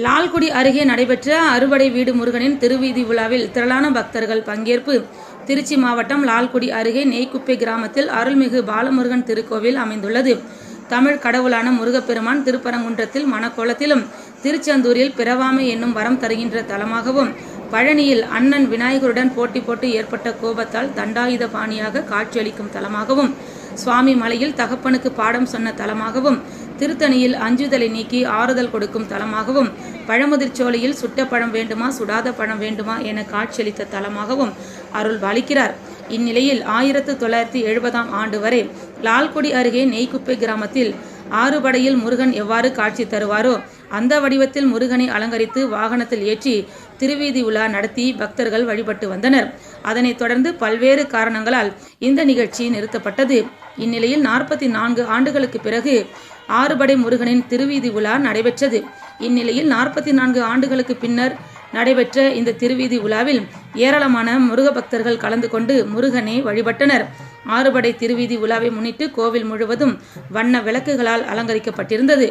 லால்குடி அருகே நடைபெற்ற அறுபடை வீடு முருகனின் திருவீதி விழாவில் திரளான பக்தர்கள் பங்கேற்பு. திருச்சி மாவட்டம் லால்குடி அருகே நெய்க்குப்பை கிராமத்தில் அருள்மிகு பாலமுருகன் திருக்கோவில் அமைந்துள்ளது. தமிழ் கடவுளான முருகப்பெருமான் திருப்பரங்குன்றத்தில் மணக்கோலத்திலும், திருச்செந்தூரில் பிறவாமை என்னும் வரம் தருகின்ற தலமாகவும், பழனியில் அண்ணன் விநாயகருடன் போட்டி போட்டு ஏற்பட்ட கோபத்தால் தண்டாயுத பாணியாக காட்சியளிக்கும் தலமாகவும், சுவாமி மலையில் தகப்பனுக்கு பாடம் சொன்ன தலமாகவும், திருத்தணியில் அஞ்சுதலை நீக்கி ஆறுதல் கொடுக்கும் தலமாகவும், பழமுதிர்ச்சோலையில் சுட்ட பழம் வேண்டுமா சுடாத பழம் வேண்டுமா என காட்சியளித்த தலமாகவும் அருள் பாலிக்கிறார். இந்நிலையில் 1970ஆம் ஆண்டு வரை லால்குடி அருகே நெய்க்குப்பை கிராமத்தில் ஆறுபடையில் முருகன் எவ்வாறு காட்சி தருவாரோ அந்த வடிவத்தில் முருகனை அலங்கரித்து வாகனத்தில் ஏற்றி திருவீதி உலா நடத்தி பக்தர்கள் வழிபட்டு வந்தனர். அதனைத் தொடர்ந்து பல்வேறு காரணங்களால் இந்த நிகழ்ச்சி நிறுத்தப்பட்டது. இந்நிலையில் 44 ஆண்டுகளுக்கு பிறகு ஆறுபடை முருகனின் திருவீதி உலா நடைபெற்றது. இந்நிலையில் 44 ஆண்டுகளுக்கு பின்னர் நடைபெற்ற இந்த திருவீதி உலாவில் ஏராளமான முருக பக்தர்கள் கலந்து கொண்டு முருகனை வழிபட்டனர். ஆறுபடை திருவீதி உலாவை முன்னிட்டு கோவில் முழுவதும் வண்ண விளக்குகளால் அலங்கரிக்கப்பட்டிருந்தது.